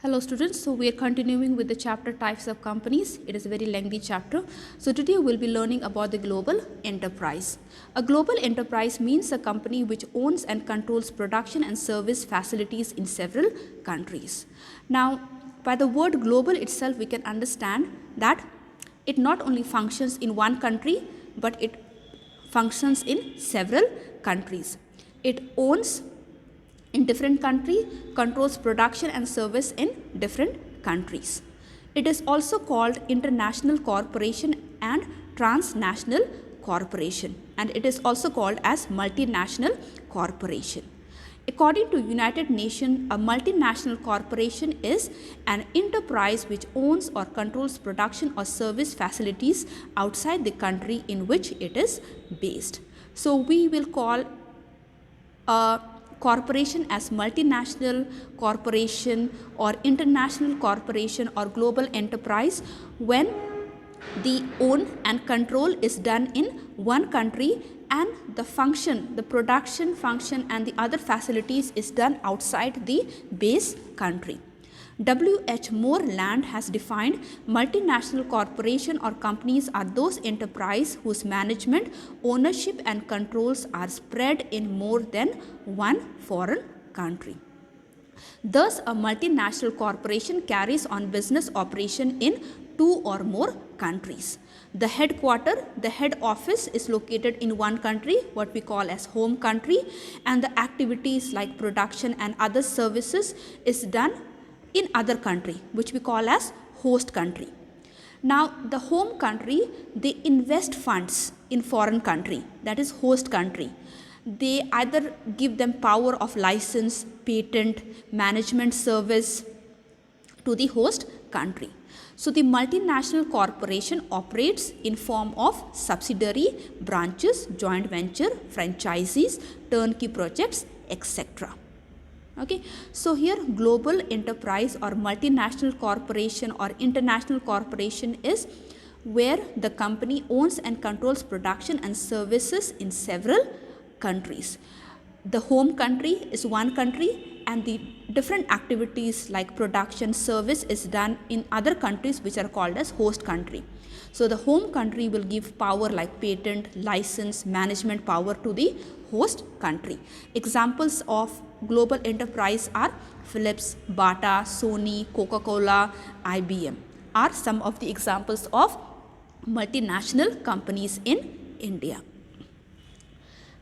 Hello students, so we are continuing with the chapter types of companies. It is a very lengthy chapter. So today we'll be learning about the global enterprise. A global enterprise means a company which owns and controls production and service facilities in several countries. Now, by the word global itself, we can understand that it not only functions in one country, but it functions in several countries. It owns in different countries, controls production and service in different countries. It is also called international corporation and transnational corporation, and it is also called as multinational corporation. According to United Nations, a multinational corporation is an enterprise which owns or controls production or service facilities outside the country in which it is based. So we will call a corporation as multinational corporation or international corporation or global enterprise when the own and control is done in one country and the function, the production function and the other facilities is done outside the base country. W.H. Moreland has defined multinational corporation or companies are those enterprises whose management, ownership and controls are spread in more than one foreign country. Thus, a multinational corporation carries on business operation in two or more countries. The head office is located in one country, what we call as home country, and the activities like production and other services is done in other country, which we call as host country. Now, the home country, they invest funds in foreign country, that is host country. They either give them power of license, patent, management service to the host country. So the multinational corporation operates in form of subsidiary, branches, joint venture, franchisees, turnkey projects, etc. Okay, so here global enterprise or multinational corporation or international corporation is where the company owns and controls production and services in several countries. The home country is one country and the different activities like production service is done in other countries which are called as host country. So the home country will give power like patent, license, management power to the host country. Examples of global enterprise are Philips, Bata, Sony, Coca-Cola, IBM are some of the examples of multinational companies in India.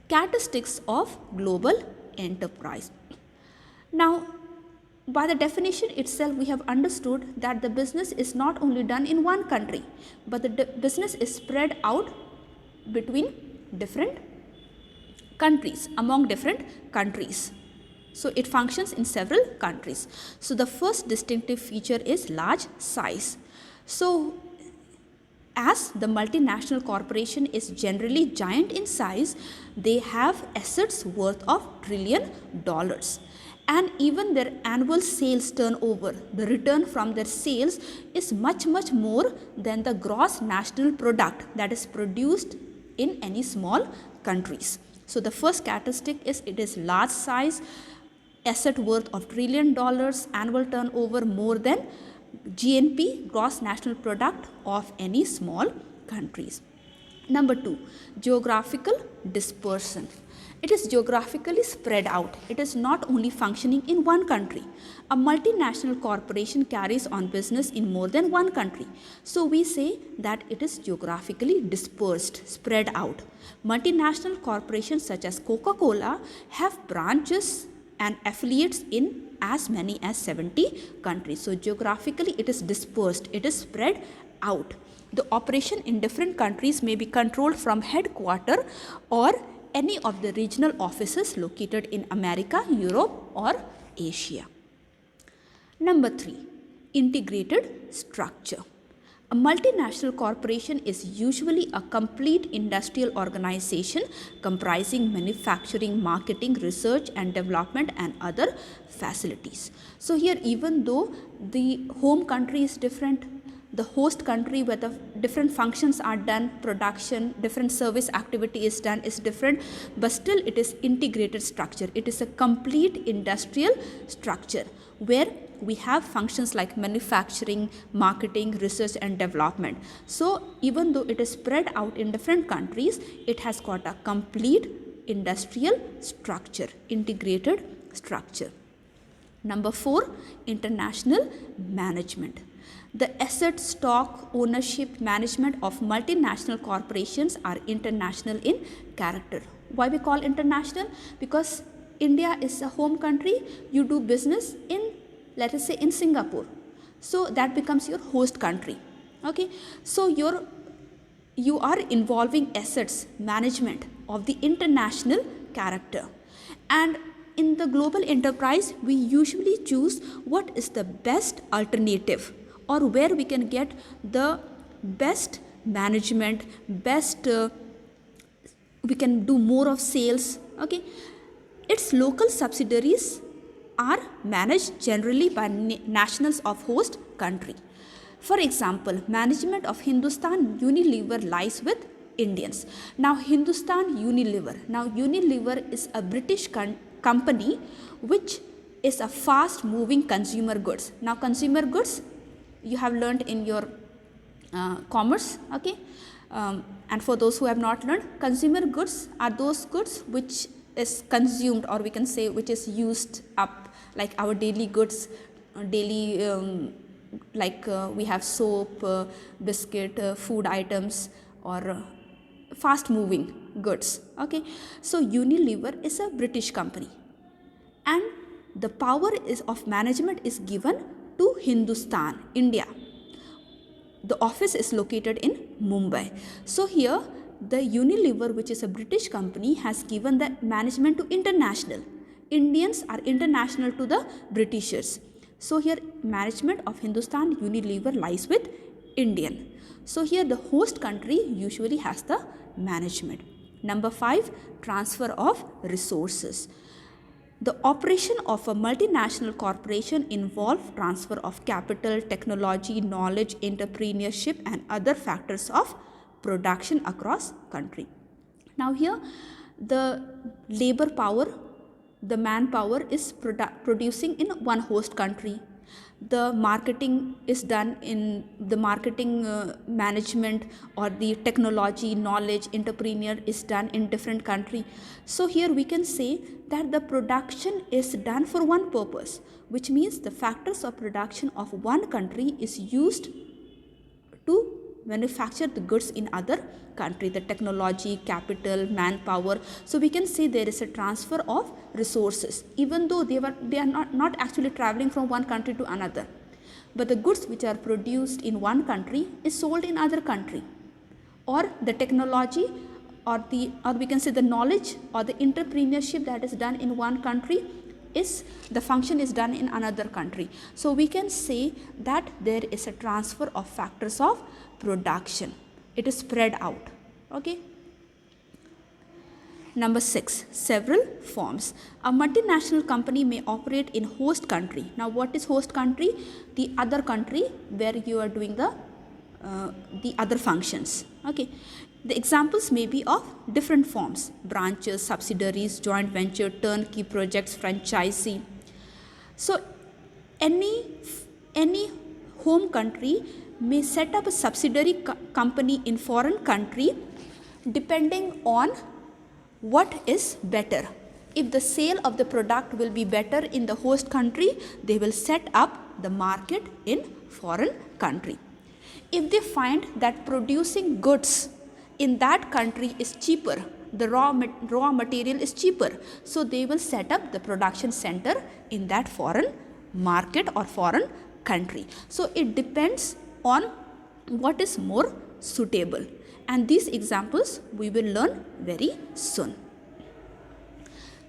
Characteristics of global enterprise. Now, by the definition itself, we have understood that the business is not only done in one country, but the business is spread out between different countries, among different countries. So it functions in several countries. So the first distinctive feature is large size. So as the multinational corporation is generally giant in size, they have assets worth of $1 trillion. And even their annual sales turnover, the return from their sales is much more than the gross national product that is produced in any small countries. So the first characteristic is it is large size, asset worth of $1 trillion, annual turnover more than GNP, gross national product of any small countries. Number 2, geographical dispersion. It is geographically spread out. It is not only functioning in one country. A multinational corporation carries on business in more than one country. So we say that it is geographically dispersed, spread out. Multinational corporations such as Coca-Cola have branches and affiliates in as many as 70 countries. So geographically it is dispersed, it is spread out. The operation in different countries may be controlled from headquarters or any of the regional offices located in America, Europe or Asia. Number 3, integrated structure. A multinational corporation is usually a complete industrial organization comprising manufacturing, marketing, research and development and other facilities. So here, even though the home country is different, the host country where the different functions are done, production, different service activity is done is different, but still it is integrated structure. It is a complete industrial structure where we have functions like manufacturing, marketing, research and development. So even though it is spread out in different countries, it has got a complete industrial structure, integrated structure. Number 4, international management. The asset, stock, ownership, management of multinational corporations are international in character. Why we call international? Because India is a home country. You do business in, let us say, in Singapore. So that becomes your host country. Okay. So you are involving assets, management of the international character. And in the global enterprise, we usually choose what is the best alternative, or where we can get the best management, we can do more of sales. Okay, its local subsidiaries are managed generally by nationals of host country. For example, management of Hindustan Unilever lies with Indians. Now Hindustan Unilever is a British company which is a fast moving consumer goods. Now consumer goods you have learned in your commerce, okay, and for those who have not learned, consumer goods are those goods which is consumed, or we can say which is used up, like our daily goods, we have soap, biscuit, food items, or fast moving goods. Okay, so Unilever is a British company and the power of management is given to Hindustan, India. The office is located in Mumbai. So here the Unilever, which is a British company, has given the management to international. Indians are international to the Britishers. So here management of Hindustan Unilever lies with Indian. So here the host country usually has the management. Number 5, transfer of resources. The operation of a multinational corporation involves transfer of capital, technology, knowledge, entrepreneurship and other factors of production across country. Now here the labor power, the manpower is producing in one host country. The marketing is done in the marketing management, or the technology, knowledge, entrepreneur is done in different country. So here we can say that the production is done for one purpose, which means the factors of production of one country is used to manufacture the goods in other country, the technology, capital, manpower. So we can say there is a transfer of resources, even though they are not actually traveling from one country to another, but the goods which are produced in one country is sold in other country, or the technology or we can say the knowledge or the entrepreneurship that is done in one country is the function is done in another country. So we can say that there is a transfer of factors of production. It is spread out. Okay. Number 6, several forms. A multinational company may operate in host country. Now what is host country? The other country where you are doing the other functions. Okay. The examples may be of different forms: branches, subsidiaries, joint venture, turnkey projects, franchisee. So any home country may set up a subsidiary company in foreign country depending on what is better. If the sale of the product will be better in the host country, they will set up the market in foreign country. If they find that producing goods in that country is cheaper, the raw material is cheaper, so they will set up the production center in that foreign market or foreign country. So it depends on what is more suitable, and these examples we will learn very soon.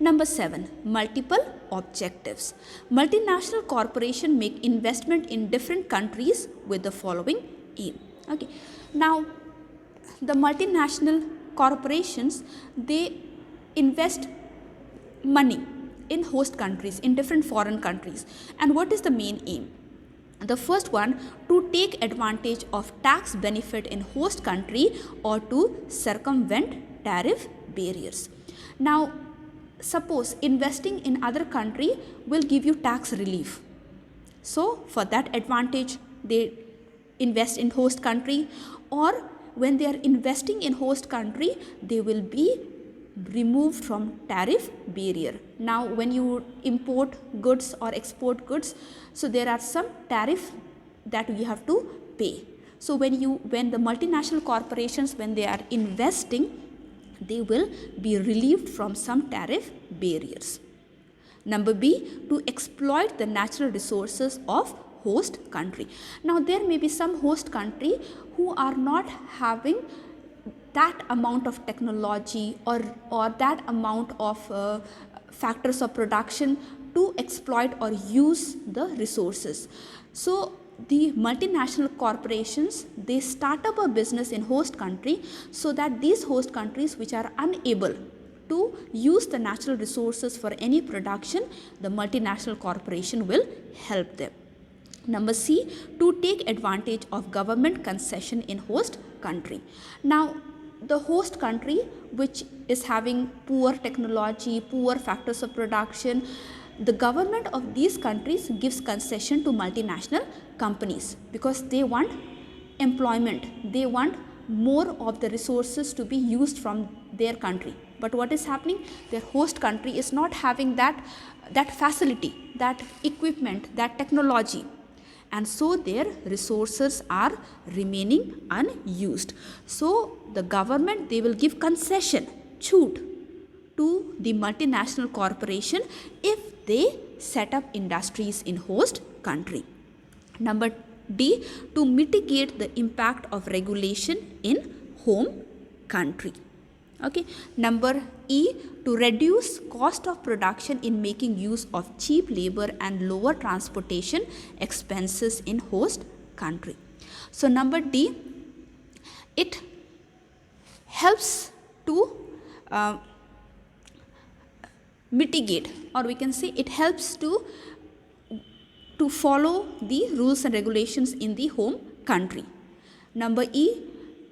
Number 7, multiple objectives. Multinational corporations make investment in different countries with the following aim. Okay. Now the multinational corporations, they invest money in host countries, in different foreign countries. And what is the main aim? The first one, to take advantage of tax benefit in host country or to circumvent tariff barriers. Now, suppose investing in other country will give you tax relief. So, for that advantage, they invest in host country, or when they are investing in host country, they will be removed from tariff barrier. Now, when you import goods or export goods, so there are some tariff that we have to pay. So when the multinational corporations, when they are investing, they will be relieved from some tariff barriers. Number B, to exploit the natural resources of host country. Now there may be some host country who are not having that amount of technology or that amount of factors of production to exploit or use the resources. So the multinational corporations, they start up a business in host country so that these host countries which are unable to use the natural resources for any production, the multinational corporation will help them. Number C, to take advantage of government concession in host country. Now, the host country which is having poor technology, poor factors of production, the government of these countries gives concession to multinational companies because they want employment, they want more of the resources to be used from their country. But what is happening? Their host country is not having that facility, that equipment, that technology, and so their resources are remaining unused. So the government, they will give concession, chhoot, to the multinational corporation if they set up industries in host country. Number D, to mitigate the impact of regulation in home country. Okay. Number E, to reduce cost of production in making use of cheap labor and lower transportation expenses in host country. So number D, it helps to mitigate, or we can say it helps to follow the rules and regulations in the home country. Number E,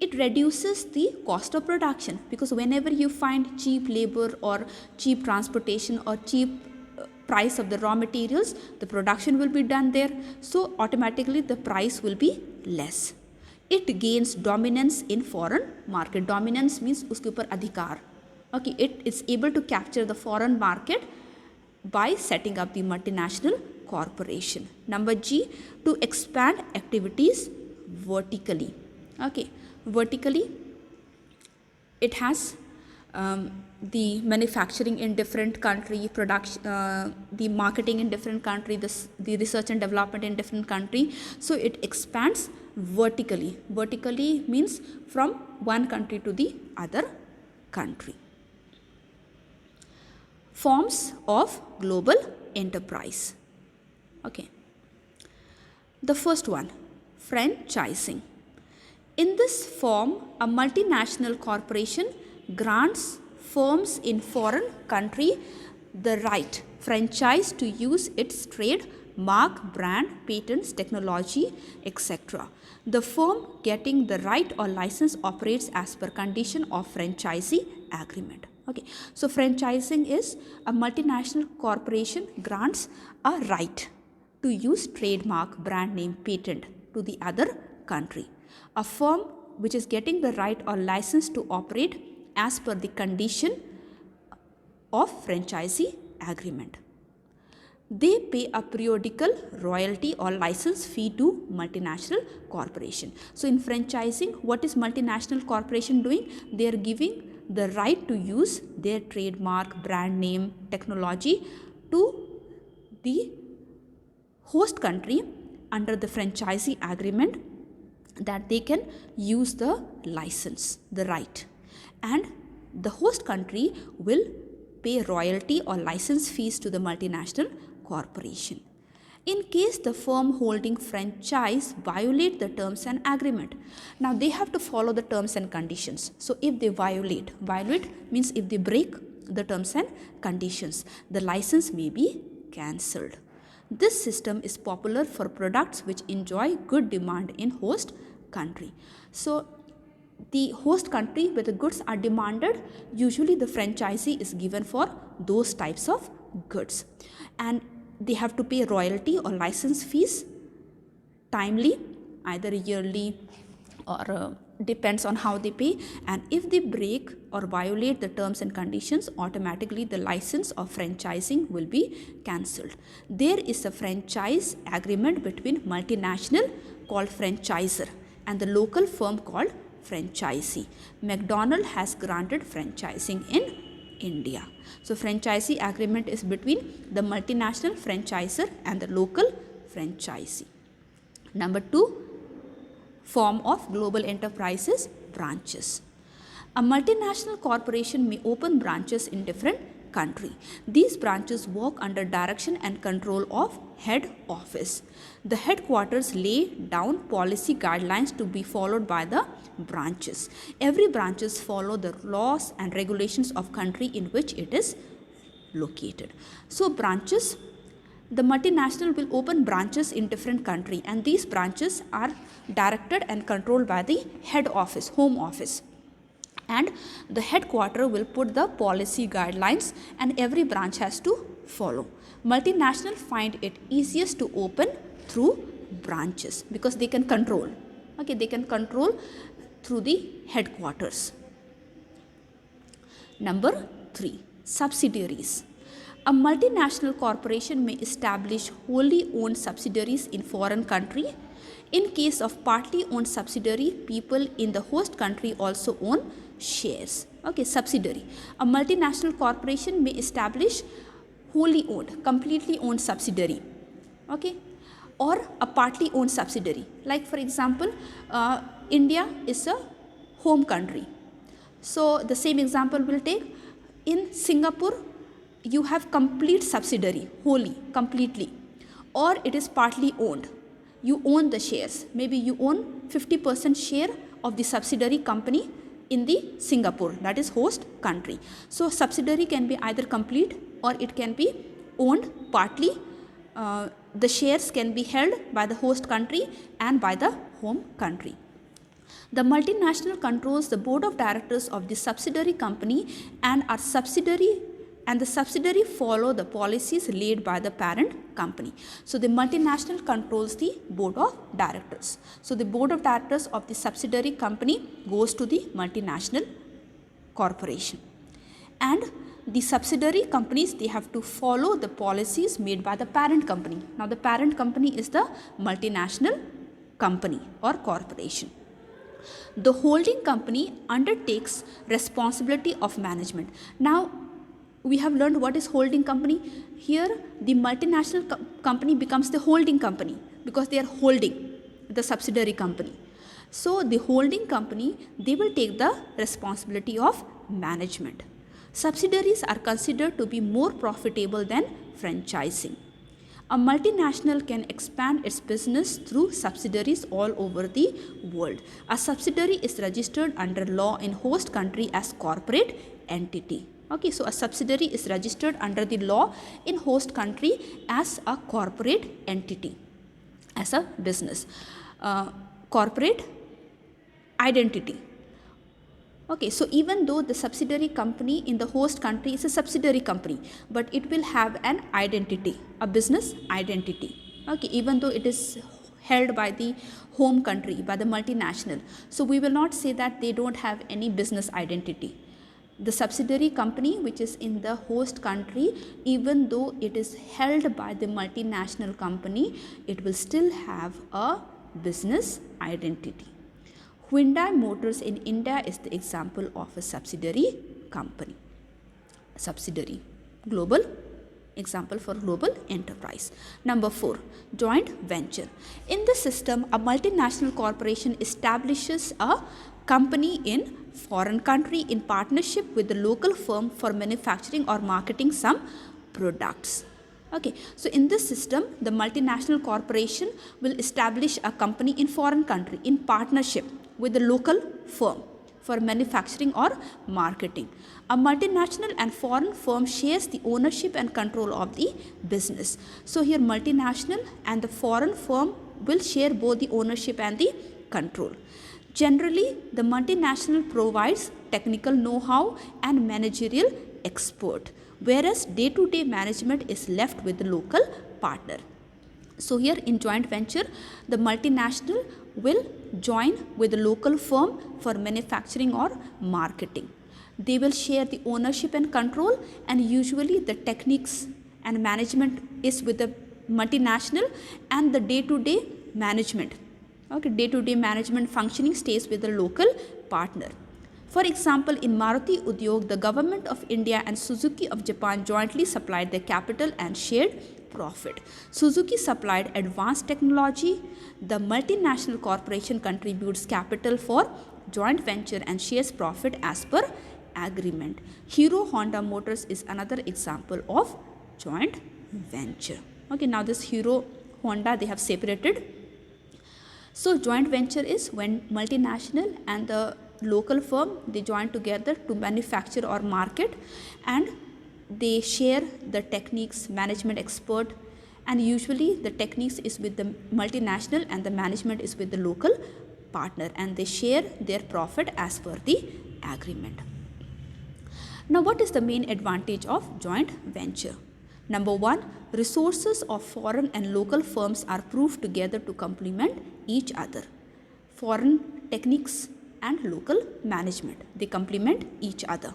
it reduces the cost of production, because whenever you find cheap labor or cheap transportation or cheap price of the raw materials, the production will be done there, so automatically the price will be less. It gains dominance in foreign market. Dominance means uske upar adhikar. Okay, it is able to capture the foreign market by setting up the multinational corporation. Number G, to expand activities vertically. Okay, vertically, it has the manufacturing in different country, production, the marketing in different country, the research and development in different country. So it expands vertically. Vertically means from one country to the other country. Forms of global enterprise. Okay. The first one, franchising. In this form, a multinational corporation grants firms in foreign country the right, franchise, to use its trade mark, brand, patents, technology, etc. The firm getting the right or license operates as per condition of franchisee agreement. Okay, so franchising is a multinational corporation grants a right to use trademark, brand name, patent to the other country. A firm which is getting the right or license to operate as per the condition of franchisee agreement. They pay a periodical royalty or license fee to multinational corporation. So in franchising, what is multinational corporation doing? They are giving the right to use their trademark, brand name, technology to the host country under the franchisee agreement, that they can use the license, the right, and the host country will pay royalty or license fees to the multinational corporation. In case the firm holding franchise violate the terms and agreement, now they have to follow the terms and conditions. So if they violate means if they break the terms and conditions, the license may be cancelled. This system is popular for products which enjoy good demand in host country. So the host country where the goods are demanded, usually the franchisee is given for those types of goods, and they have to pay royalty or license fees timely, either yearly or depends on how they pay, and if they break or violate the terms and conditions, automatically the license of franchising will be cancelled. There is a franchise agreement between multinational called franchisor and the local firm called franchisee. McDonald has granted franchising in India. So franchisee agreement is between the multinational franchisor and the local franchisee. Number 2 form of global enterprises, branches. A multinational corporation may open branches in different country. These branches work under direction and control of head office. The headquarters lay down policy guidelines to be followed by the branches. Every branches follow the laws and regulations of country in which it is located. So branches, the multinational will open branches in different country, and these branches are directed and controlled by the head office, home office, and the headquarter will put the policy guidelines and every branch has to follow. Multinational find it easiest to open through branches because they can control. Okay, they can control through the headquarters. Number 3, subsidiaries. A multinational corporation may establish wholly owned subsidiaries in foreign country. In case of partly owned subsidiary, people in the host country also own shares. Okay, subsidiary. A multinational corporation may establish wholly owned, completely owned subsidiary. Okay, or a partly owned subsidiary. Like for example, India is a home country. So the same example we'll take. In Singapore, you have complete subsidiary, wholly, completely, or it is partly owned. You own the shares. Maybe you own 50% share of the subsidiary company in the Singapore, that is host country. So subsidiary can be either complete or it can be owned partly. The shares can be held by the host country and by the home country. The multinational controls the board of directors of the subsidiary company and the subsidiary follow the policies laid by the parent company. So the multinational controls the board of directors. So the board of directors of the subsidiary company goes to the multinational corporation, and the subsidiary companies, they have to follow the policies made by the parent company. Now the parent company is the multinational company or corporation. The holding company undertakes responsibility of management. Now we have learned what is holding company. Here the multinational company becomes the holding company because they are holding the subsidiary company. So the holding company, they will take the responsibility of management. Subsidiaries are considered to be more profitable than franchising. A multinational can expand its business through subsidiaries all over the world. A subsidiary is registered under law in host country as corporate entity. Okay, so a subsidiary is registered under the law in host country as a corporate entity, as a business. Corporate identity. Okay, so even though the subsidiary company in the host country is a subsidiary company, but it will have an identity, a business identity. Okay, even though it is held by the home country, by the multinational. So we will not say that they don't have any business identity. The subsidiary company which is in the host country, even though it is held by the multinational company, it will still have a business identity. Hyundai Motors in India is the example of a subsidiary company. Subsidiary, global, example for global enterprise. Number 4, joint venture. In the system, a multinational corporation establishes a company in foreign country in partnership with the local firm for manufacturing or marketing some products. Okay, so in this system, the multinational corporation will establish a company in foreign country in partnership with the local firm for manufacturing or marketing. A multinational and foreign firm shares the ownership and control of the business. So here multinational and the foreign firm will share both the ownership and the control. Generally, the multinational provides technical know-how and managerial expert, whereas day-to-day management is left with the local partner. So here in joint venture, the multinational will join with the local firm for manufacturing or marketing. They will share the ownership and control, and usually the techniques and management is with the multinational, and the day-to-day management, okay, day-to-day management functioning stays with the local partner. For example, in Maruti Udyog, the government of India and Suzuki of Japan jointly supplied their capital and shared profit. Suzuki supplied advanced technology. The multinational corporation contributes capital for joint venture and shares profit as per agreement. Hero Honda Motors is another example of joint venture. Okay, now this Hero Honda, they have separated. So joint venture is when multinational and the local firm, they join together to manufacture or market, and they share the techniques, management expert, and usually the techniques is with the multinational and the management is with the local partner, and they share their profit as per the agreement. Now, what is the main advantage of joint venture? Number one, resources of foreign and local firms are proved together to complement each other. Foreign techniques and local management, they complement each other.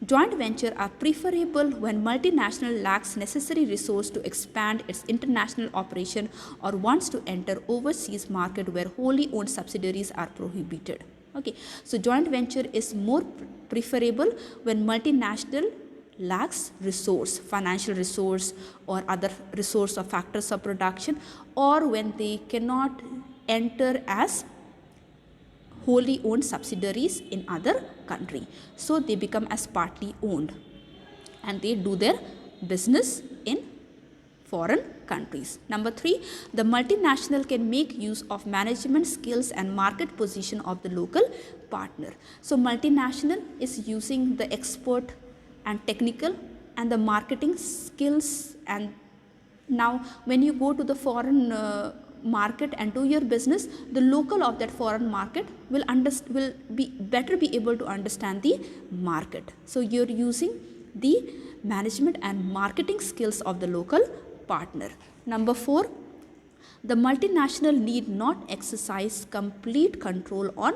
Joint venture are preferable when multinational lacks necessary resource to expand its international operation or wants to enter overseas market where wholly owned subsidiaries are prohibited. Okay, so joint venture is more preferable when multinational lacks resource, financial resource or other resource or factors of production, or when they cannot enter as wholly owned subsidiaries in other country. So they become as partly owned and they do their business in foreign countries. Number three, the multinational can make use of management skills and market position of the local partner. So multinational is using the expert and technical and the marketing skills, and now when you go to the foreign market and do your business, the local of that foreign market will be able to understand the market. So you're using the management and marketing skills of the local partner. Number four, the multinational need not exercise complete control on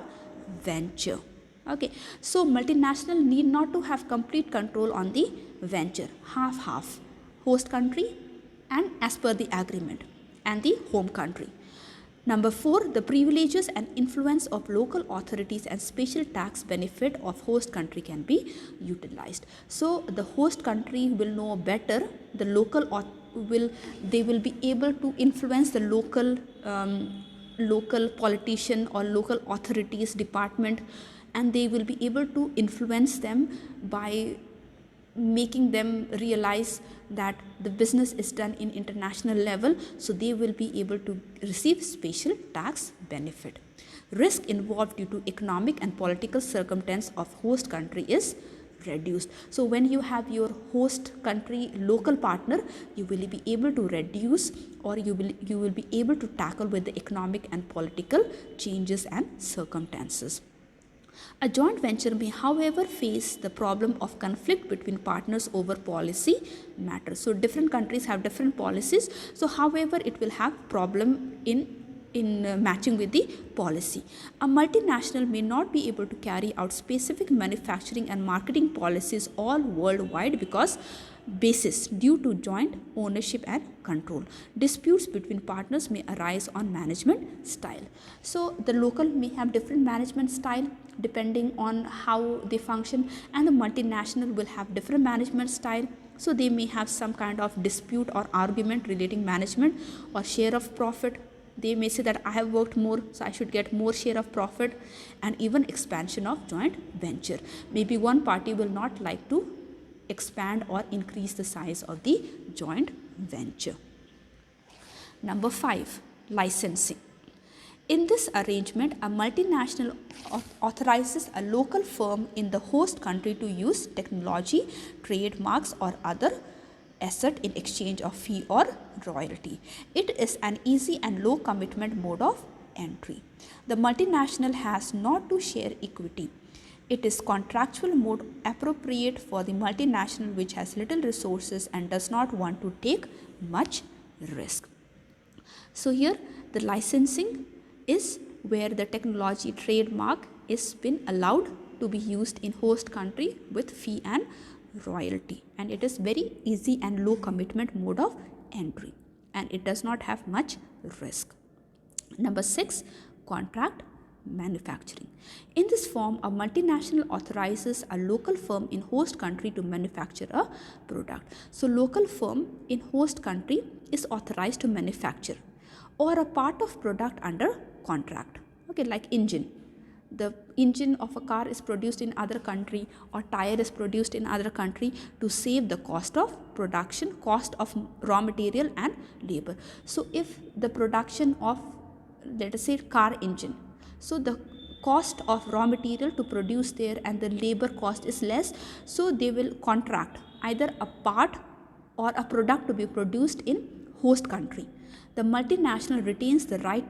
venture. Okay, so multinational need not to have complete control on the venture, half, host country and as per the agreement, and the home country. Number four, the privileges and influence of local authorities and special tax benefit of host country can be utilized. So the host country will know better, the local will be able to influence the local politician or local authorities department, and they will be able to influence them by making them realize that the business is done in international level, so they will be able to receive special tax benefit. Risk involved due to economic and political circumstance of host country is reduced. So when you have your host country local partner, you will be able to reduce, or you will be able to tackle with the economic and political changes and circumstances. A joint venture may, however, face the problem of conflict between partners over policy matters. So different countries have different policies. So however, it will have problem in matching with the policy. A multinational may not be able to carry out specific manufacturing and marketing policies all worldwide because basis due to joint ownership and control. Disputes between partners may arise on management style. So the local may have different management style depending on how they function, and the multinational will have different management style. So they may have some kind of dispute or argument relating management or share of profit. They may say that I have worked more, so I should get more share of profit, and even expansion of joint venture. Maybe one party will not like to expand or increase the size of the joint venture. Number 5, licensing. In this arrangement, a multinational authorizes a local firm in the host country to use technology, trademarks, or other asset in exchange of fee or royalty. It is an easy and low commitment mode of entry. The multinational has not to share equity. It is contractual mode appropriate for the multinational which has little resources and does not want to take much risk. So here the licensing is where the technology trademark is been allowed to be used in host country with fee and royalty, and it is very easy and low commitment mode of entry, and it does not have much risk. Number 6, contract manufacturing. In this form, a multinational authorizes a local firm in host country to manufacture a product. So local firm in host country is authorized to manufacture or a part of product under contract. Okay, like engine. The engine of a car is produced in other country, or tire is produced in other country to save the cost of production, cost of raw material and labor. So if the production of, let us say, car engine, so the cost of raw material to produce there and the labor cost is less, so they will contract either a part or a product to be produced in host country. The multinational retains the right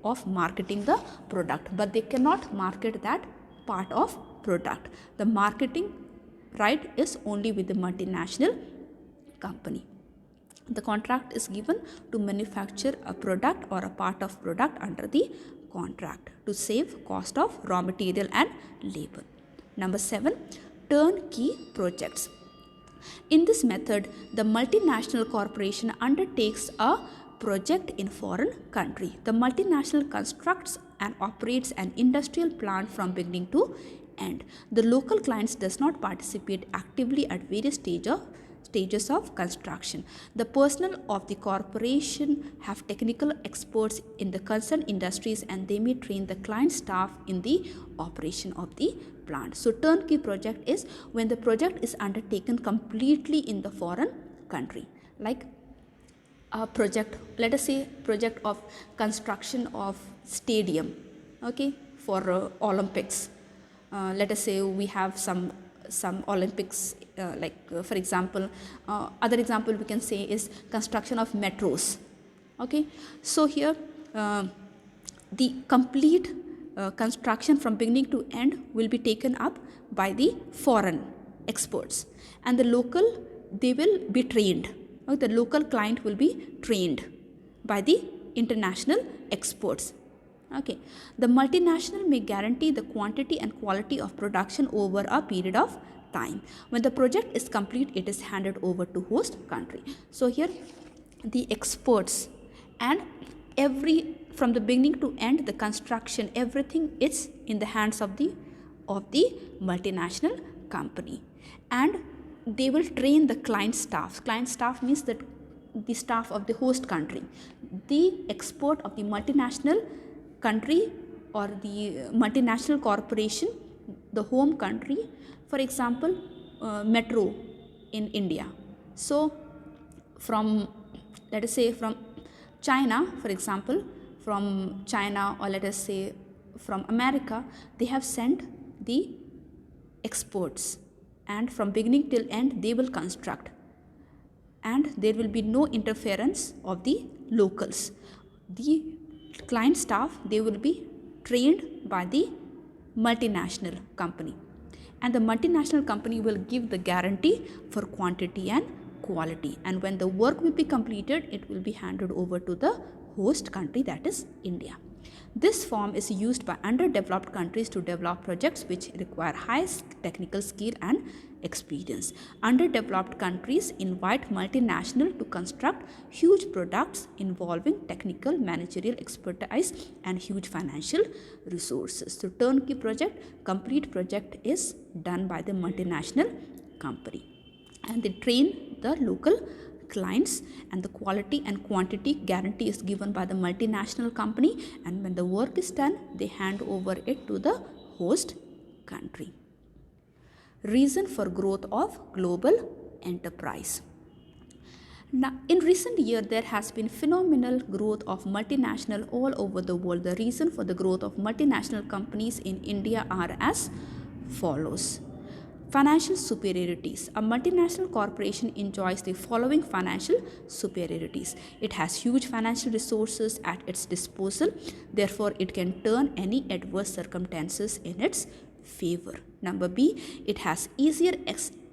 of marketing the product, but they cannot market that part of product. The marketing right is only with the multinational company. The contract is given to manufacture a product or a part of product under the contract to save cost of raw material and labor. Number 7, turnkey projects. In this method, the multinational corporation undertakes a project in foreign country. The multinational constructs and operates an industrial plant from beginning to end. The local clients does not participate actively at various stages of construction. The personnel of the corporation have technical experts in the concerned industries, and they may train the client staff in the operation of the plant. So turnkey project is when the project is undertaken completely in the foreign country, like a project, let us say project of construction of stadium, okay, for Olympics. Let us say we have some Olympics, for example, other example we can say is construction of metros. Okay, so here the complete construction from beginning to end will be taken up by the foreign experts, and the local, they will be trained. The local client will be trained by the international experts. Okay, the multinational may guarantee the quantity and quality of production over a period of time. When the project is complete, it is handed over to host country. So here the experts and from the beginning to end, the construction, everything is in the hands of the multinational company, and they will train the client staff. Client staff means that the staff of the host country. The expert of the multinational country or the multinational corporation, the home country, for example, metro in India. So from, let us say, from China, for example, from China, or let us say from America, they have sent the experts, and from beginning till end they will construct, and there will be no interference of the locals. The client staff, they will be trained by the multinational company, and the multinational company will give the guarantee for quantity and quality, and when the work will be completed, it will be handed over to the host country, that is India. This form is used by underdeveloped countries to develop projects which require high technical skill and experience. Underdeveloped countries invite multinational to construct huge products involving technical managerial expertise and huge financial resources. So turnkey project, complete project is done by the multinational company, and they train the local clients, and the quality and quantity guarantee is given by the multinational company, and when the work is done, they hand over it to the host country. Reason for growth of global enterprise. Now, in recent years, there has been phenomenal growth of multinational all over the world. The reason for the growth of multinational companies in India are as follows. Financial superiorities. A multinational corporation enjoys the following financial superiorities. It has huge financial resources at its disposal, therefore, it can turn any adverse circumstances in its favor. Number B, it has easier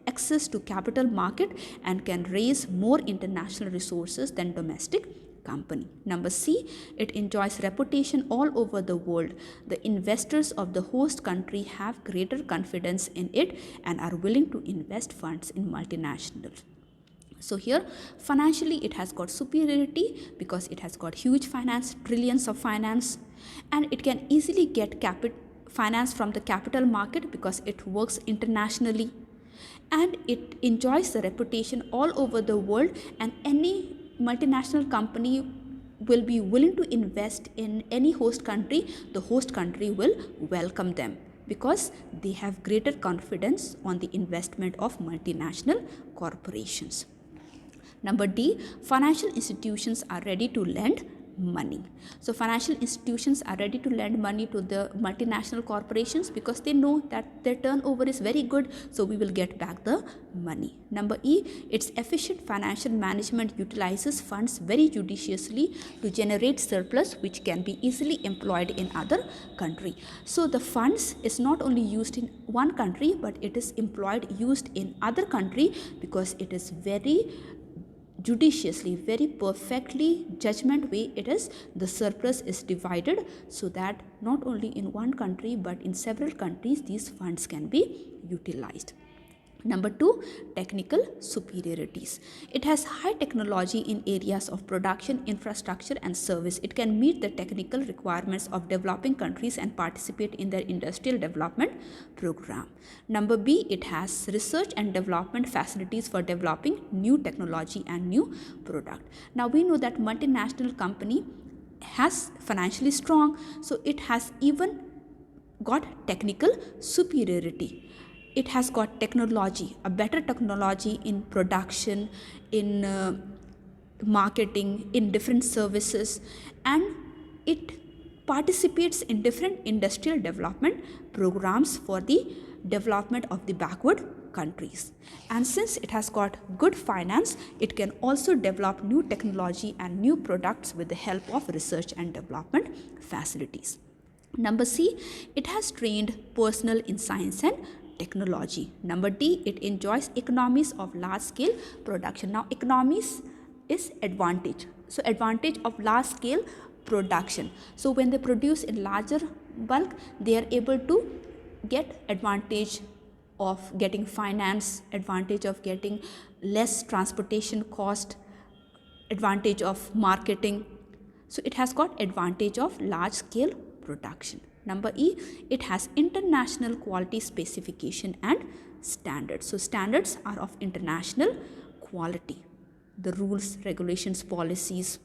access to capital market and can raise more international resources than domestic company. Number C, it enjoys reputation all over the world. The investors of the host country have greater confidence in it and are willing to invest funds in multinationals. So here financially it has got superiority because it has got huge finance, trillions of finance, and it can easily get finance from the capital market because it works internationally, and it enjoys the reputation all over the world, and any multinational company will be willing to invest in any host country. The host country will welcome them because they have greater confidence on the investment of multinational corporations. Number D, financial institutions are ready to lend money. So financial institutions are ready to lend money to the multinational corporations because they know that their turnover is very good, so we will get back the money. Number E, its efficient financial management utilizes funds very judiciously to generate surplus which can be easily employed in other country. So the funds is not only used in one country, but it is used in other country because it is very judiciously, very perfectly judgment way it is, the surplus is divided so that not only in one country but in several countries these funds can be utilized. Number 2, technical superiorities. It has high technology in areas of production, infrastructure and service. It can meet the technical requirements of developing countries and participate in their industrial development program. Number B, it has research and development facilities for developing new technology and new product. Now we know that multinational company has financially strong, so it has even got technical superiority. It has got technology, a better technology in production, in marketing, in different services, and it participates in different industrial development programs for the development of the backward countries. And since it has got good finance, it can also develop new technology and new products with the help of research and development facilities. Number C, it has trained personnel in science and technology. Number D, it enjoys economies of large scale production. Now economies is advantage. So advantage of large scale production. So when they produce in larger bulk, they are able to get advantage of getting finance, advantage of getting less transportation cost, advantage of marketing. So it has got advantage of large scale production. Number E, it has international quality specification and standards. So standards are of international quality, the rules, regulations, policies,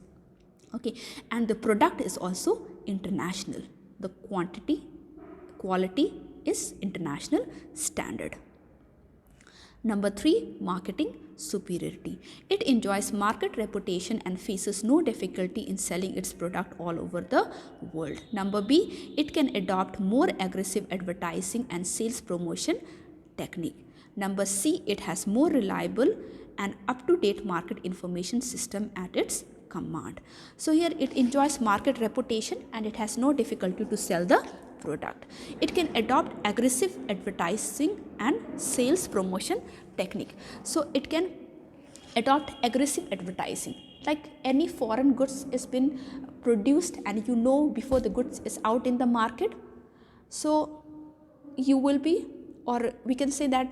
okay, and the product is also international. The quality is international standard. Number 3, marketing superiority. It enjoys market reputation and faces no difficulty in selling its product all over the world. Number B, it can adopt more aggressive advertising and sales promotion technique. Number C, it has more reliable and up-to-date market information system at its command. So here it enjoys market reputation and it has no difficulty to sell the product. It can adopt aggressive advertising and sales promotion technique. So it can adopt aggressive advertising. Like any foreign goods is been produced and you know before the goods is out in the market, so you will be, or we can say that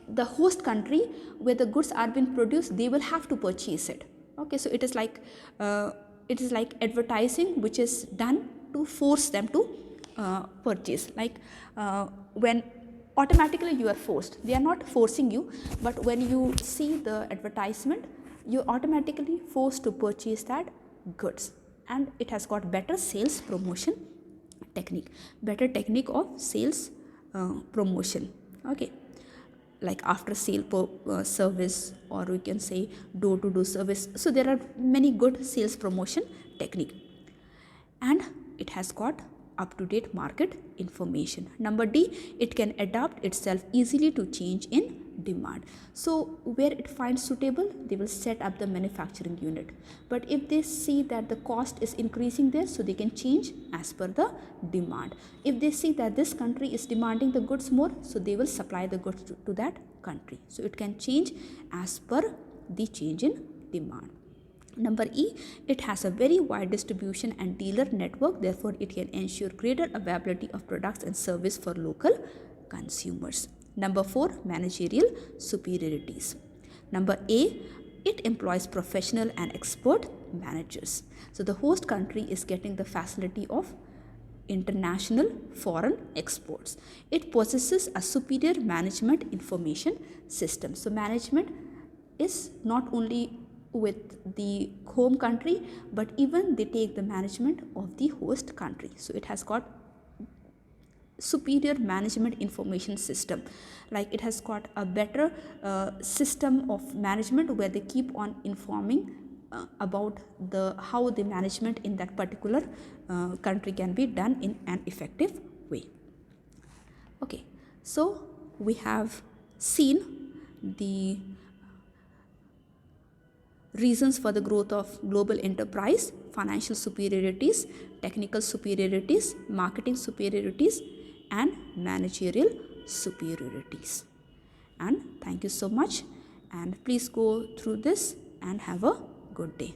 the host country where the goods are being produced, they will have to purchase it. Okay, so it is like advertising which is done to force them to purchase. Like when automatically you are forced, they are not forcing you, but when you see the advertisement, you are automatically forced to purchase that goods, and it has got better sales promotion technique, better technique of sales promotion. Okay, like after sale service, or we can say door to door service. So there are many good sales promotion technique, and it has got up to date market information. Number D, it can adapt itself easily to change in demand. So where it finds suitable, they will set up the manufacturing unit. But if they see that the cost is increasing there, so they can change as per the demand. If they see that this country is demanding the goods more, so they will supply the goods to that country. So it can change as per the change in demand. Number E, it has a very wide distribution and dealer network, therefore it can ensure greater availability of products and service for local consumers. Number 4, managerial superiorities. Number A, it employs professional and expert managers. So the host country is getting the facility of international foreign exports. It possesses a superior management information system. So management is not only with the home country, but even they take the management of the host country. So it has got superior management information system, like it has got a better system of management where they keep on informing about the how the management in that particular country can be done in an effective way. Okay, so we have seen the reasons for the growth of global enterprise: financial superiorities, technical superiorities, marketing superiorities, and managerial superiorities. And thank you so much, and please go through this and have a good day.